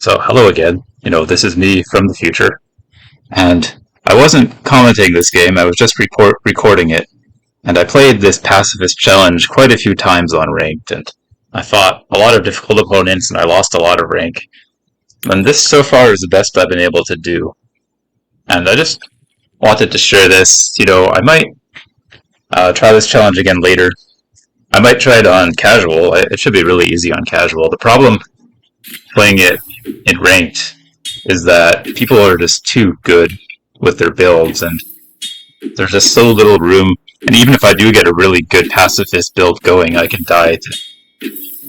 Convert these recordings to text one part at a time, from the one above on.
So, hello again. This is me from the future. And I wasn't commenting this game, I was just recording it. And I played this Pacifist challenge quite a few times on ranked, and I fought a lot of difficult opponents, and I lost a lot of rank. And this so far is the best I've been able to do. And I just wanted to share this. I might try this challenge again later. I might try it on casual. It should be really easy on casual. The problem playing it in ranked is that people are just too good with their builds, and there's just so little room. And even if I do get a really good pacifist build going, I can die to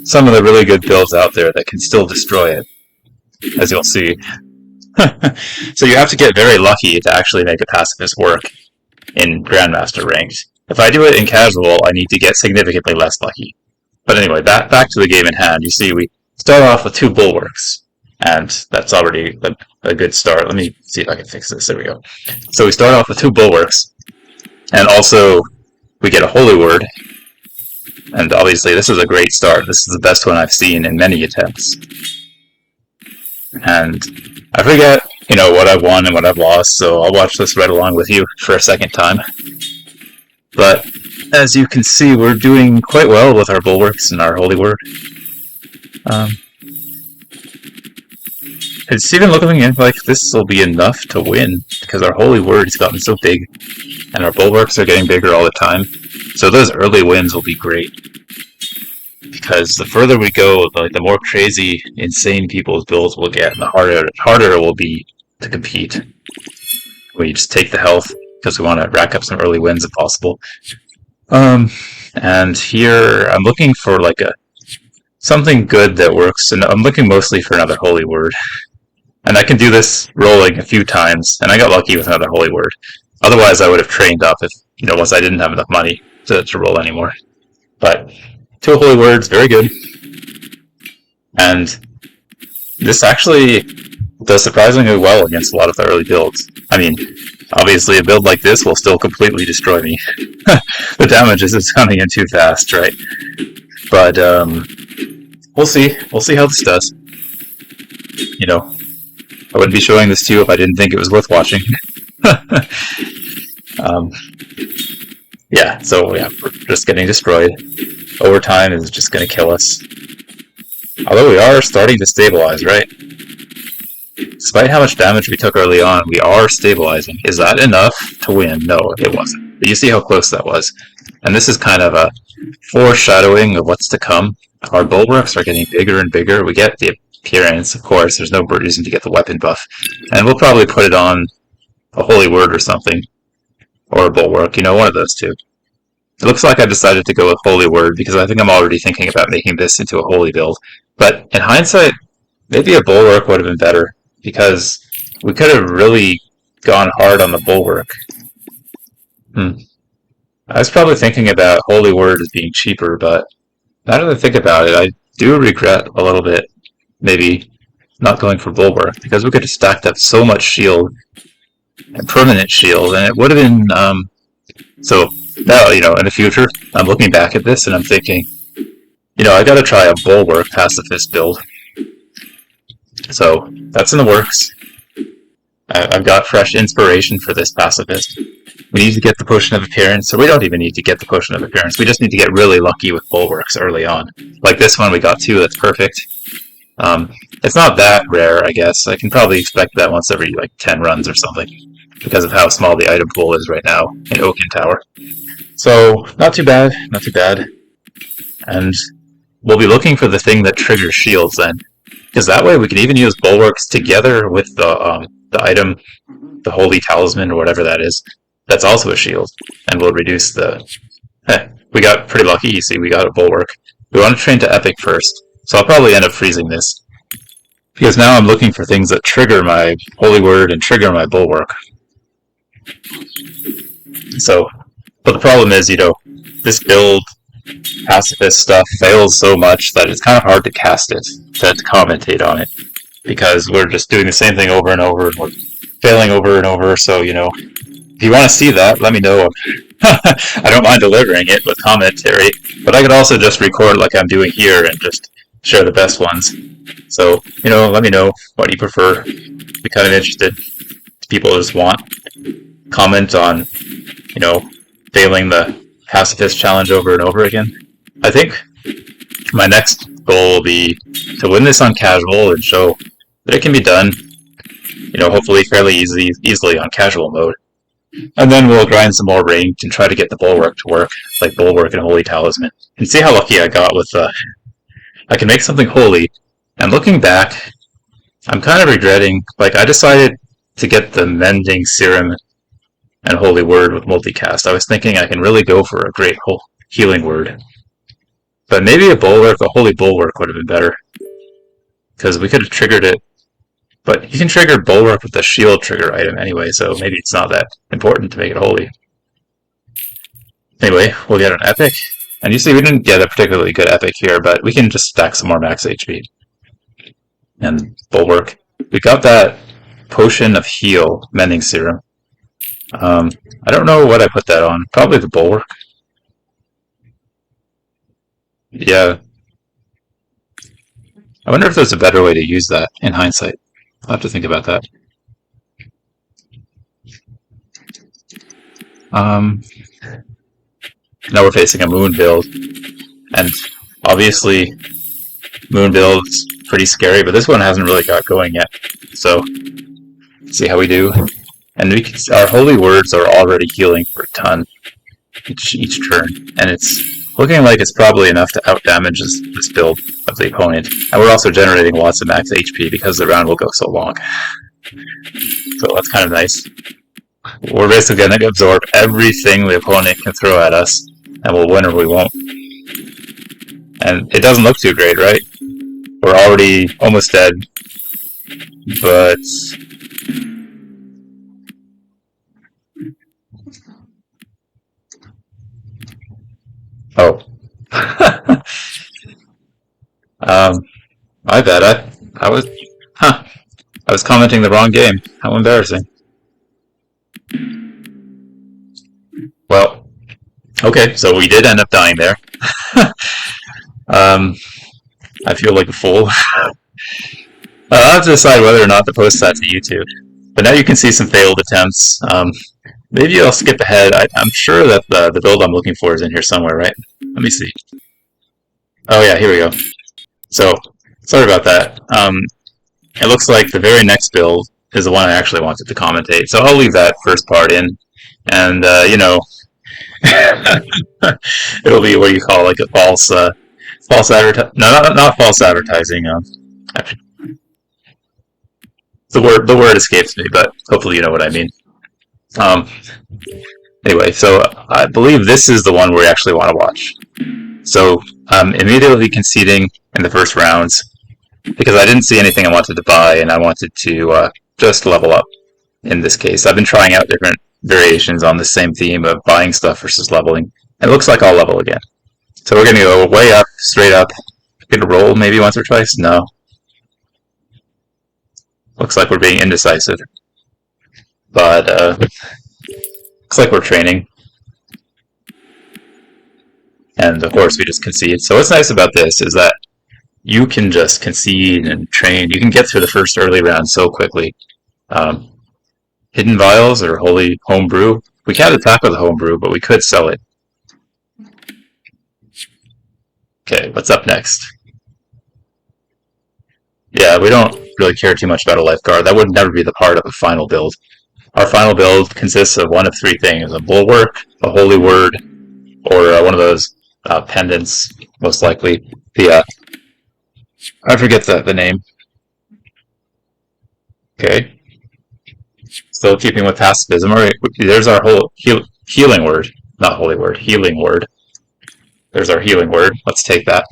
some of the really good builds out there that can still destroy it, as you'll see. So you have to get very lucky to actually make a pacifist work in Grandmaster ranked. If I do it in casual, I need to get significantly less lucky. But anyway, back to the game in hand. You see, we start off with 2 bulwarks, and that's already a good start. Let me see if I can fix this. There we go. So we start off with 2 bulwarks, and also we get a holy word. And obviously this is a great start. This is the best one I've seen in many attempts. And I forget, what I've won and what I've lost, so I'll watch this right along with you for a second time. But as you can see, we're doing quite well with our bulwarks and our holy word. It's even looking like this will be enough to win, because our holy word has gotten so big, and our bulwarks are getting bigger all the time. So those early wins will be great, because the further we go, the more crazy, insane people's builds will get, and the harder it will be to compete. We just take the health, because we want to rack up some early wins if possible. And here I'm looking for something good that works, and I'm looking mostly for another holy word. And I can do this rolling a few times, and I got lucky with another holy word. Otherwise, I would have trained up if, once I didn't have enough money to roll anymore. But 2 holy words, very good. And this actually does surprisingly well against a lot of the early builds. I mean, obviously a build like this will still completely destroy me. The damage is just coming in too fast, right? But we'll see. We'll see how this does. I wouldn't be showing this to you if I didn't think it was worth watching. We're just getting destroyed. Overtime is just going to kill us. Although we are starting to stabilize, right? Despite how much damage we took early on, we are stabilizing. Is that enough to win? No, it wasn't. But you see how close that was. And this is kind of a foreshadowing of what's to come. Our bulwarks are getting bigger and bigger. We get the appearance, of course. There's no reason to get the weapon buff. And we'll probably put it on a holy word or something. Or a bulwark, one of those two. It looks like I decided to go with holy word because I think I'm already thinking about making this into a holy build. But in hindsight, maybe a bulwark would have been better, because we could have really gone hard on the bulwark. I was probably thinking about holy word as being cheaper, but now that I think about it, I do regret a little bit maybe not going for bulwark, because we could have stacked up so much shield and permanent shield, and it would have been so now, in the future, I'm looking back at this and I'm thinking, I gotta try a bulwark pacifist build. So that's in the works. I've got fresh inspiration for this pacifist. We need to get the potion of appearance, so we don't even need to get the potion of appearance. We just need to get really lucky with bulwarks early on. Like this one we got 2, that's perfect. It's not that rare, I guess. I can probably expect that once every 10 runs or something, because of how small the item pool is right now in Oaken Tower. So, not too bad, not too bad. And we'll be looking for the thing that triggers shields then, because that way we can even use bulwarks together with the item, the holy talisman or whatever that is. That's also a shield, and we'll reduce the... we got pretty lucky, you see, we got a bulwark. We want to train to epic first, so I'll probably end up freezing this, because now I'm looking for things that trigger my holy word and trigger my bulwark. So, but the problem is, this build, pacifist stuff, fails so much that it's kind of hard to cast it, to commentate on it, because we're just doing the same thing over and over, and we're failing over and over, so, if you want to see that, let me know. I don't mind delivering it with commentary, but I could also just record like I'm doing here and just share the best ones. So, let me know what you prefer. Be kind of interested. People just want comment on, failing the Pacifist challenge over and over again. I think my next goal will be to win this on casual and show that it can be done, hopefully fairly easily on casual mode. And then we'll grind some more ranked and try to get the Bulwark to work, like Bulwark and Holy Talisman. And see how lucky I got with I can make something holy. And looking back, I'm kind of regretting, I decided to get the Mending Serum and Holy Word with multicast. I was thinking I can really go for a great healing word. But maybe a Holy Bulwark would have been better. Because we could have triggered it. But you can trigger Bulwark with the shield trigger item anyway, so maybe it's not that important to make it holy. Anyway, we'll get an epic. And you see we didn't get a particularly good epic here, but we can just stack some more max HP. And Bulwark. We got that Potion of Heal, Mending Serum. I don't know what I put that on. Probably the Bulwark. Yeah. I wonder if there's a better way to use that in hindsight. I'll have to think about that. Now we're facing a Moon build. And obviously, Moon build's pretty scary, but this one hasn't really got going yet. So, see how we do. And our Holy Words are already healing for a ton each turn. And it's looking like it's probably enough to outdamage this build of the opponent. And we're also generating lots of max HP because the round will go so long. So that's kind of nice. We're basically going to absorb everything the opponent can throw at us, and we'll win or we won't. And it doesn't look too great, right? We're already almost dead. But... oh. My bad. I was commenting the wrong game. How embarrassing. Well, okay, so we did end up dying there. I feel like a fool. I'll have to decide whether or not to post that to YouTube. But now you can see some failed attempts. Maybe I'll skip ahead. I'm sure that the build I'm looking for is in here somewhere, right? Let me see. Oh yeah, here we go. So, sorry about that. It looks like the very next build is the one I actually wanted to commentate. So I'll leave that first part in. And, it'll be what you call like a false advertising. No, not false advertising. The word escapes me, but hopefully you know what I mean. Anyway, so I believe this is the one we actually want to watch. So immediately conceding in the first rounds because I didn't see anything I wanted to buy, and I wanted to just level up. In this case, I've been trying out different variations on the same theme of buying stuff versus leveling. It looks like I'll level again. So we're going to go way up, straight up. Get a roll maybe once or twice? No. Looks like we're being indecisive. But, looks like we're training. And of course we just concede. So what's nice about this is that you can just concede and train. You can get through the first early round so quickly. Hidden Vials or Holy Homebrew. We can't attack with a Homebrew, but we could sell it. Okay, what's up next? Yeah, we don't really care too much about a Lifeguard. That would never be the part of a final build. Our final build consists of one of three things: a Bulwark, a Holy Word, or one of those pendants, most likely. I forget the name. Okay. Still keeping with pacifism. All right, there's our whole healing word. Not Holy Word, healing word. There's our healing word. Let's take that.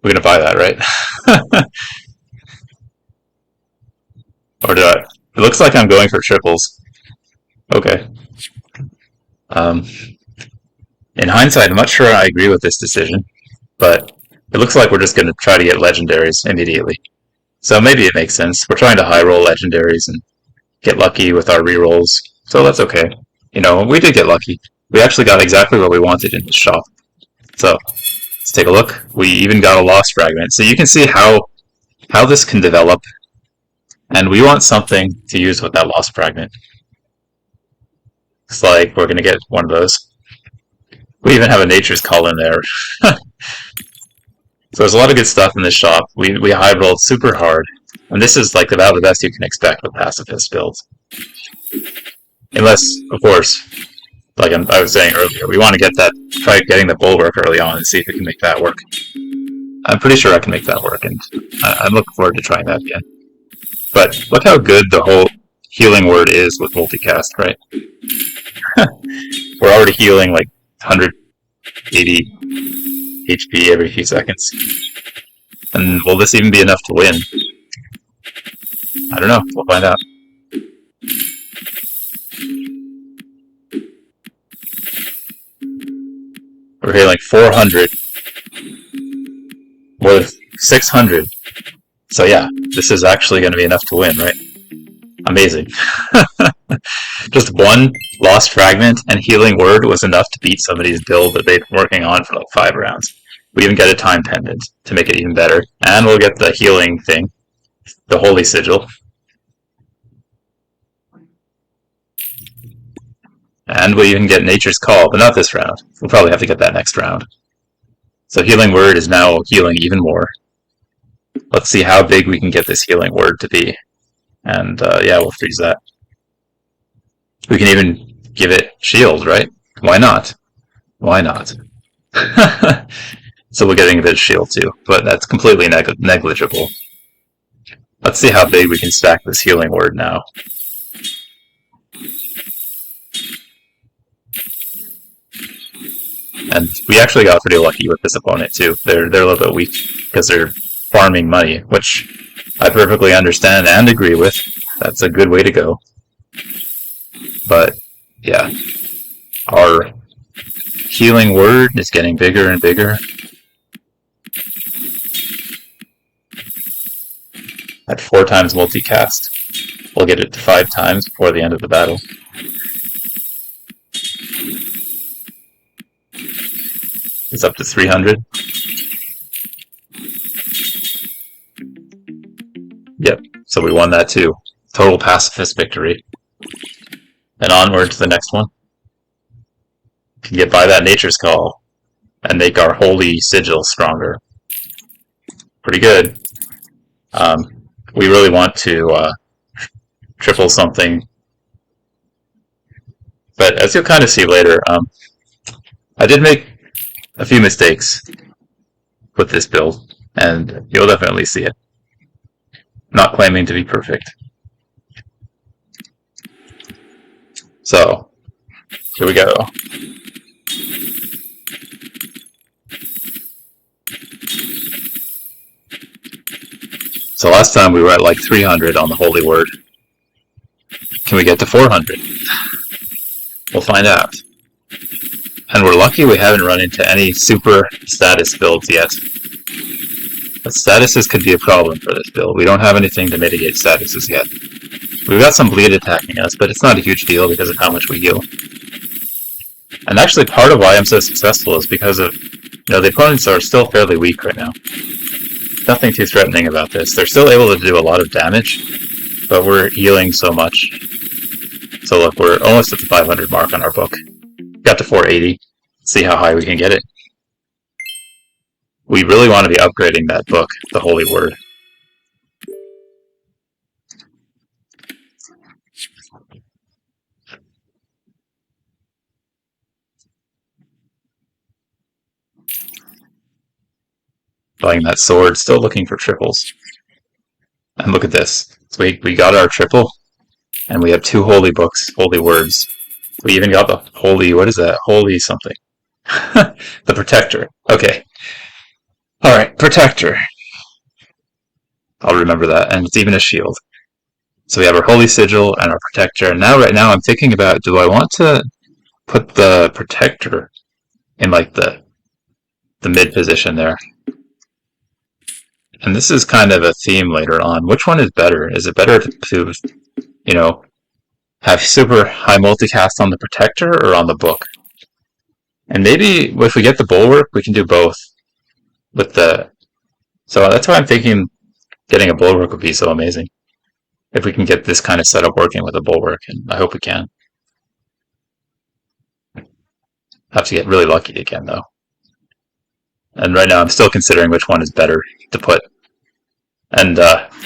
We're going to buy that, right? Or do I? It looks like I'm going for triples. Okay. In hindsight, I'm not sure I agree with this decision, but it looks like we're just going to try to get legendaries immediately. So maybe it makes sense. We're trying to high roll legendaries and get lucky with our rerolls, so that's okay. You know, we did get lucky. We actually got exactly what we wanted in the shop. So let's take a look. We even got a lost fragment. So you can see how this can develop. And we want something to use with that lost fragment. It's like we're going to get one of those. We even have a nature's call in there. So there's a lot of good stuff in this shop. We high rolled super hard. And this is like about the best you can expect with pacifist builds. Unless, of course, like I was saying earlier, we want to get that, try getting the bulwark early on and see if we can make that work. I'm pretty sure I can make that work, and I'm looking forward to trying that again. But look how good the whole healing word is with multicast, right? We're already healing like 180 HP every few seconds. And will this even be enough to win? I don't know. We'll find out. We're healing 400. More than 600. So yeah, this is actually going to be enough to win, right? Amazing. Just one lost fragment and healing word was enough to beat somebody's build that they've been working on for like 5 rounds. We even get a time pendant to make it even better. And we'll get the healing thing, the holy sigil. And we even get nature's call, but not this round. We'll probably have to get that next round. So healing word is now healing even more. Let's see how big we can get this healing word to be. And yeah, we'll freeze that. We can even give it shield, right? Why not? Why not? So we're getting a bit of shield too, but that's completely negligible. Let's see how big we can stack this healing word now. And we actually got pretty lucky with this opponent too. They're a little bit weak because they're farming money, which I perfectly understand and agree with. That's a good way to go. But yeah, our healing word is getting bigger and bigger. At 4 times multicast, we'll get it to 5 times before the end of the battle. It's up to 300. Yep, so we won that too. Total pacifist victory. And onward to the next one. Can get by that nature's call and make our holy sigil stronger. Pretty good. We really want to triple something. But as you'll kind of see later, I did make a few mistakes with this build, and you'll definitely see it. Not claiming to be perfect. So, here we go. So last time we were at like 300 on the holy word. Can we get to 400? We'll find out. And we're lucky we haven't run into any super status builds yet. But statuses could be a problem for this build. We don't have anything to mitigate statuses yet. We've got some bleed attacking us, but it's not a huge deal because of how much we heal. And actually part of why I'm so successful is because of, the opponents are still fairly weak right now. Nothing too threatening about this. They're still able to do a lot of damage, but we're healing so much. So look, we're almost at the 500 mark on our book. Got to 480. See how high we can get it. We really want to be upgrading that book, the Holy Word. Buying that sword, still looking for triples. And look at this. So we got our triple, and we have 2 holy books, holy words. We even got the holy, what is that? Holy something. The Protector. Okay. Alright, Protector. I'll remember that. And it's even a shield. So we have our Holy Sigil and our Protector. And now, right now, I'm thinking about, do I want to put the Protector in, like, the mid position there? And this is kind of a theme later on. Which one is better? Is it better to have super high multicast on the Protector or on the book? And maybe if we get the bulwark, we can do both with the... So that's why I'm thinking getting a bulwark would be so amazing. If we can get this kind of setup working with a bulwark, and I hope we can. Have to get really lucky again, though. And right now I'm still considering which one is better to put. And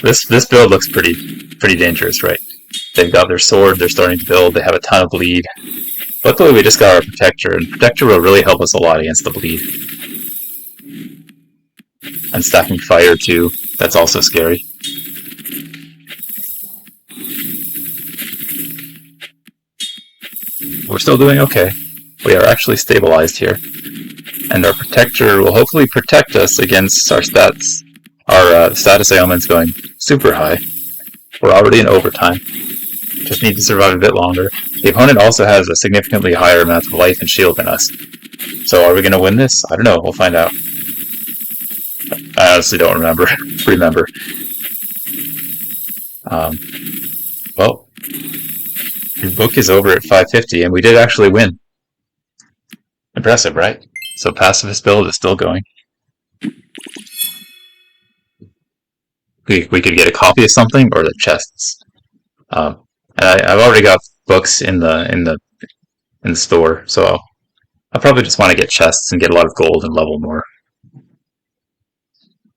this build looks pretty dangerous, right? They've got their sword, they're starting to build, they have a ton of bleed. Luckily we just got our Protector, and Protector will really help us a lot against the bleed. And stacking fire too, that's also scary. We're still doing okay. We are actually stabilized here. And our Protector will hopefully protect us against our stats. Our status ailment's going super high. We're already in overtime. Just need to survive a bit longer. The opponent also has a significantly higher amount of life and shield than us. So are we going to win this? I don't know. We'll find out. I honestly don't remember. Well, the book is over at 550, and we did actually win. Impressive, right? So Pacifist build is still going. We could get a copy of something, or the chests. And I've already got books in the store, so I'll probably just want to get chests and get a lot of gold and level more.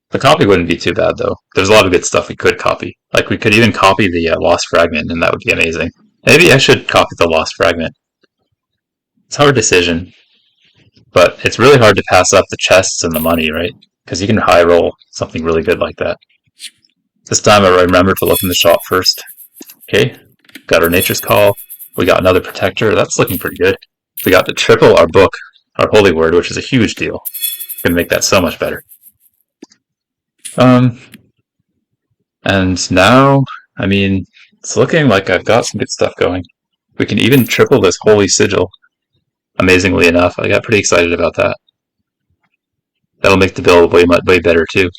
The copy wouldn't be too bad, though. There's a lot of good stuff we could copy. Like, we could even copy the Lost Fragment, and that would be amazing. Maybe I should copy the Lost Fragment. It's a hard decision, but it's really hard to pass up the chests and the money, right? Because you can high roll something really good like that. This time I remember to look in the shop first. Okay, got our Nature's Call. We got another Protector. That's looking pretty good. We got to triple our book, our Holy Word, which is a huge deal. Gonna make that so much better. And now, I mean, it's looking like I've got some good stuff going. We can even triple this Holy Sigil. Amazingly enough, I got pretty excited about that. That'll make the build way better too.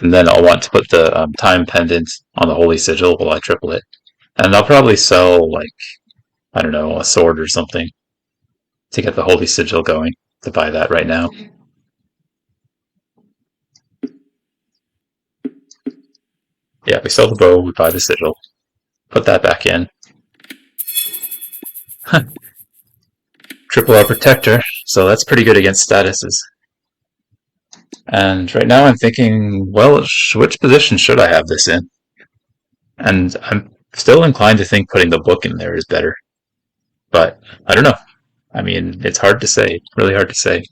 And then I'll want to put the time pendant on the Holy Sigil while I triple it. And I'll probably sell, like, I don't know, a sword or something to get the Holy Sigil going, to buy that right now. Yeah, we sell the bow, we buy the sigil. Put that back in. Triple our Protector, so that's pretty good against statuses. And right now I'm thinking, well, which position should I have this in? And I'm still inclined to think putting the book in there is better. But I don't know. I mean, it's hard to say. Really hard to say.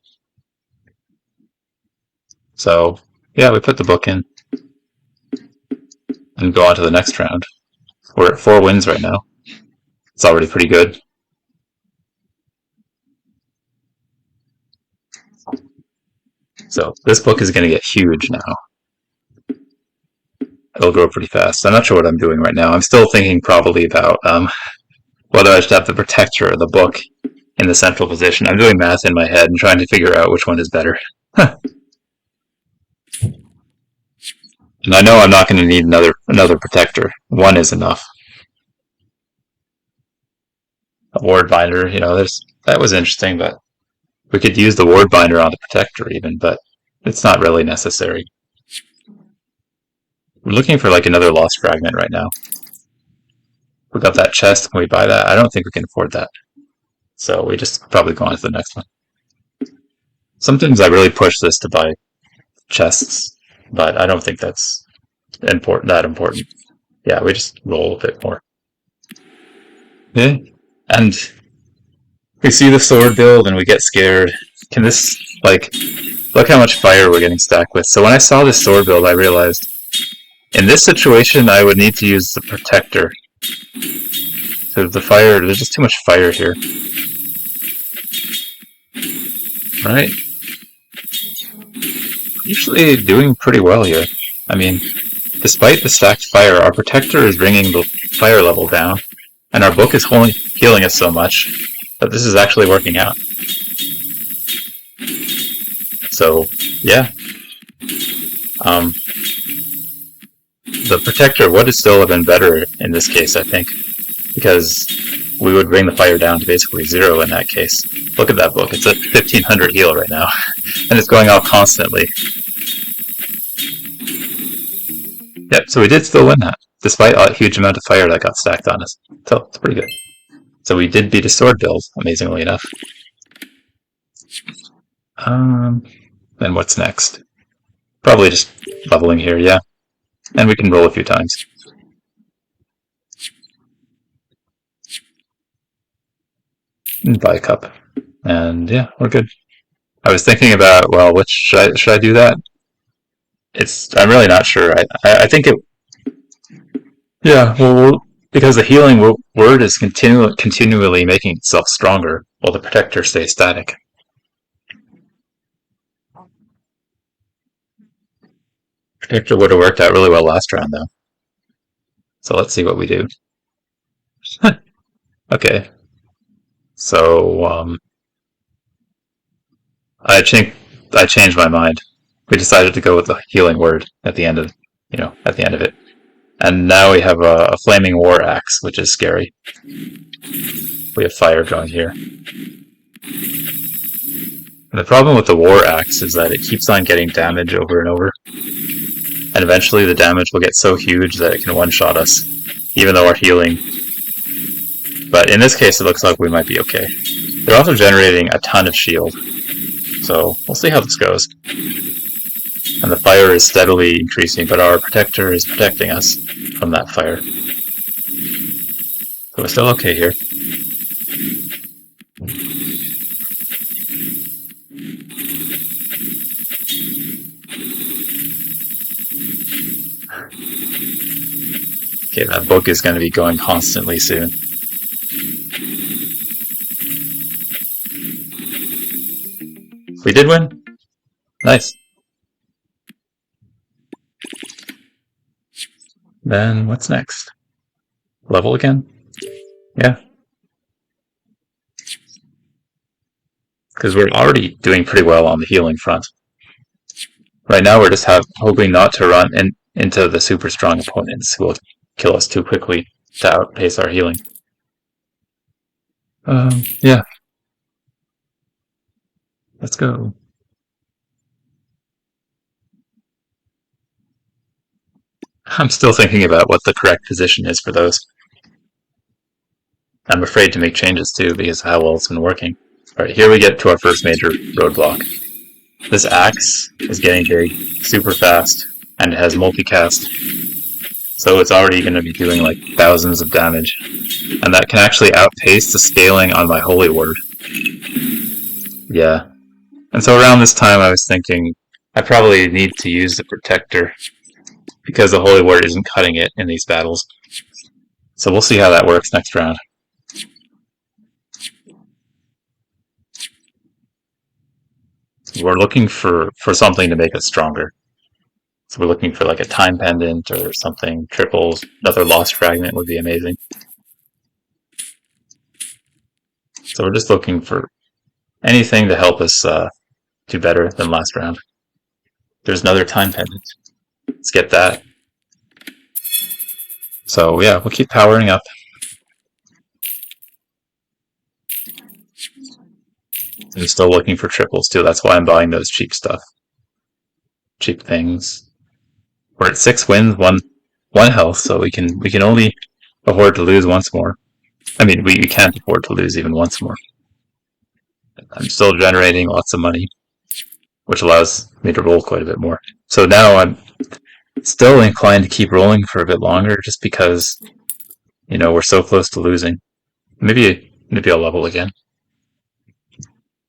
So, yeah, we put the book in. And go on to the next round. We're at 4 wins right now. It's already pretty good. So, this book is going to get huge now. It'll grow pretty fast. I'm not sure what I'm doing right now. I'm still thinking probably about whether I should have the Protector or the book in the central position. I'm doing math in my head and trying to figure out which one is better. And I know I'm not going to need another Protector. One is enough. A Ward Binder, you know, that was interesting, but we could use the Ward Binder on the Protector even, but it's not really necessary. We're looking for like another Lost Fragment right now. We got that chest, can we buy that? I don't think we can afford that. So we just probably go on to the next one. Sometimes I really push this to buy chests, but I don't think that's important. Yeah, we just roll a bit more. Yeah. And we see the sword build and we get scared. Can this, like, look how much fire we're getting stacked with. So when I saw this sword build, I realized in this situation I would need to use the Protector. So the fire, there's just too much fire here. Right? Usually doing pretty well here. I mean, despite the stacked fire, our Protector is bringing the fire level down, and our book is healing us so much that this is actually working out. So, yeah. The Protector would have still been better in this case, I think, because we would bring the fire down to basically 0 in that case. Look at that book. It's at 1500 heal right now, and it's going off constantly. Yep, so we did still win that, despite a huge amount of fire that got stacked on us. So it's pretty good. So we did beat a sword build, amazingly enough. Then what's next? Probably just leveling here, yeah. And we can roll a few times. And buy a cup. And yeah, we're good. I was thinking about, well, which should I do that? I'm really not sure. I think it. Yeah, well, because the healing word is continually making itself stronger, while the protector stays static. Protector would have worked out really well last round, though. So let's see what we do. Okay. So I changed my mind. We decided to go with the healing word at the end of it. And now we have a flaming war axe, which is scary. We have fire going here. And the problem with the war axe is that it keeps on getting damage over and over. And eventually the damage will get so huge that it can one-shot us, even though we're healing. But in this case, it looks like we might be okay. They're also generating a ton of shield. So we'll see how this goes. And the fire is steadily increasing, but our protector is protecting us from that fire. So we're still okay here. Okay, that book is going to be going constantly soon. We did win. Nice. Then what's next? Level again? Yeah. Because we're already doing pretty well on the healing front. Right now we're just hoping not to run into the super strong opponents who will kill us too quickly to outpace our healing. Yeah. Let's go. I'm still thinking about what the correct position is for those. I'm afraid to make changes too because of how well it's been working. Alright, here we get to our first major roadblock. This axe is getting big super fast and it has multicast. So it's already going to be doing like thousands of damage. And that can actually outpace the scaling on my holy word. Yeah. And so around this time I was thinking I probably need to use the protector because the holy word isn't cutting it in these battles. So we'll see how that works next round. We're looking for something to make us stronger. So we're looking for like a time pendant or something, triples, another lost fragment would be amazing. So we're just looking for anything to help us do better than last round. There's another time pendant. Let's get that. So yeah, we'll keep powering up. I'm still looking for triples too, that's why I'm buying those cheap stuff. Cheap things. We're at 6 wins, one health, so we can only afford to lose once more. I mean, we can't afford to lose even once more. I'm still generating lots of money, which allows me to roll quite a bit more. So now I'm still inclined to keep rolling for a bit longer, just because, we're so close to losing. Maybe I'll level again.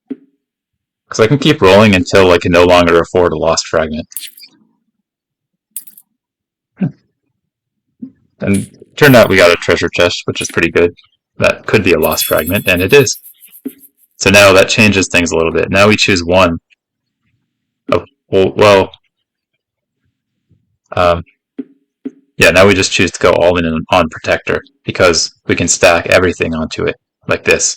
Because I can keep rolling until I can no longer afford a lost fragment. And it turned out we got a treasure chest, which is pretty good. That could be a lost fragment, and it is. So now that changes things a little bit. Now we choose one. Oh, yeah, now we just choose to go all in on Protector, because we can stack everything onto it, like this.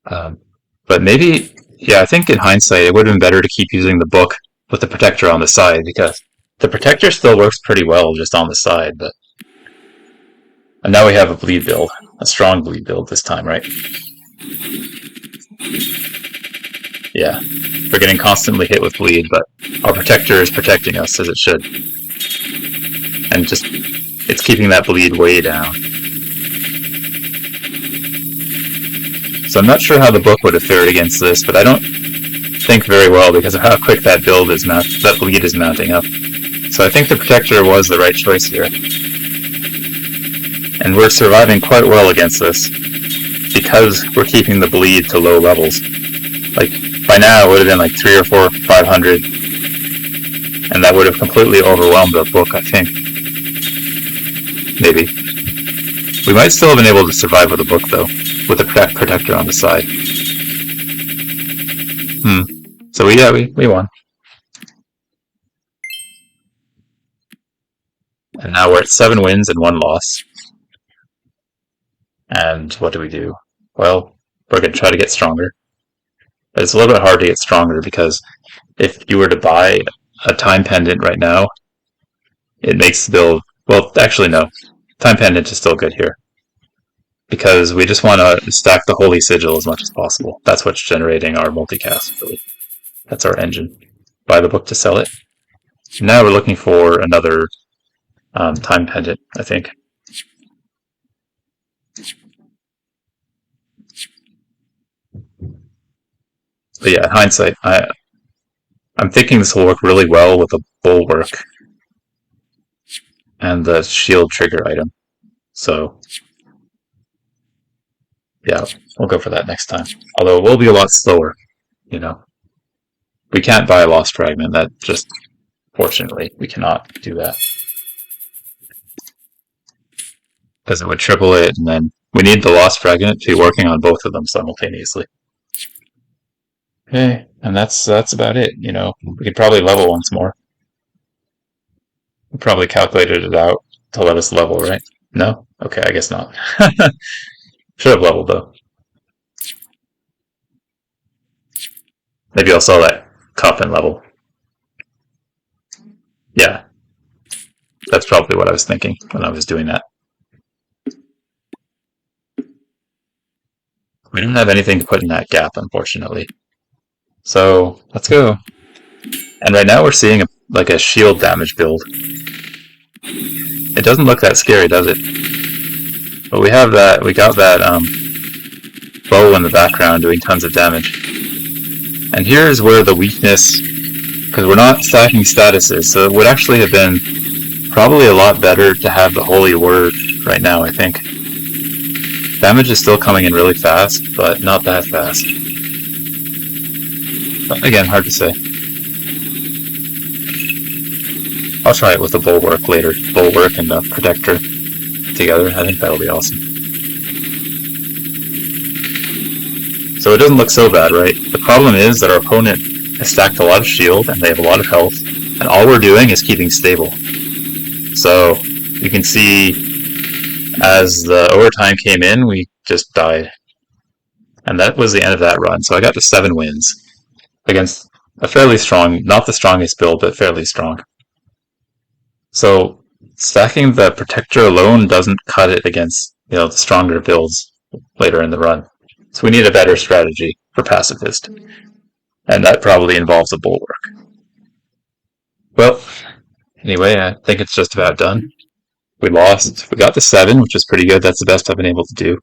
But maybe, yeah, I think in hindsight it would have been better to keep using the book with the Protector on the side, because the Protector still works pretty well just on the side, but And now we have a bleed build. A strong bleed build this time, right? Yeah. We're getting constantly hit with bleed, but our protector is protecting us as it should. And just, it's keeping that bleed way down. So I'm not sure how the book would have fared against this, but I don't think very well because of how quick that build is that bleed is mounting up. So I think the protector was the right choice here. And we're surviving quite well against this because we're keeping the bleed to low levels. Like, by now it would have been like 300 or 400, 500, and that would have completely overwhelmed the book, I think. Maybe. We might still have been able to survive with the book, though, with the protector on the side. So yeah, we won. And now we're at 7 wins and 1 loss. And what do? Well, we're going to try to get stronger. But it's a little bit hard to get stronger because if you were to buy a time pendant right now, it makes the build... Well, actually, no. Time pendant is still good here. Because we just want to stack the Holy Sigil as much as possible. That's what's generating our multicast, really. That's our engine. Buy the book to sell it. Now we're looking for another time pendant, I think. But yeah, in hindsight, I'm thinking this will work really well with the bulwark and the shield trigger item. So yeah, we'll go for that next time. Although it will be a lot slower, you know. We can't buy a Lost Fragment. That just, fortunately, we cannot do that. Because it would triple it, and then we need the Lost Fragment to be working on both of them simultaneously. Okay, and that's about it, you know. We could probably level once more. We probably calculated it out to let us level, right? No? Okay, I guess not. Should have leveled, though. Maybe I'll sell that coffin level. Yeah. That's probably what I was thinking when I was doing that. We don't have anything to put in that gap, unfortunately. So, let's go. And right now we're seeing a shield damage build. It doesn't look that scary, does it? But we got that bow in the background doing tons of damage. And here's where the weakness, because we're not stacking statuses, so it would actually have been probably a lot better to have the Holy Word right now, I think. Damage is still coming in really fast, but not that fast. But again, hard to say. I'll try it with the Bulwark later. Bulwark and the Protector together. I think that'll be awesome. So it doesn't look so bad, right? The problem is that our opponent has stacked a lot of shield and they have a lot of health, and all we're doing is keeping stable. So you can see as the overtime came in, we just died. And that was the end of that run. So I got to 7 wins against a fairly strong, not the strongest build, but fairly strong. So stacking the Protector alone doesn't cut it against, the stronger builds later in the run. So we need a better strategy for Pacifist. And that probably involves a Bulwark. Well, anyway, I think it's just about done. We lost. We got to 7, which is pretty good. That's the best I've been able to do.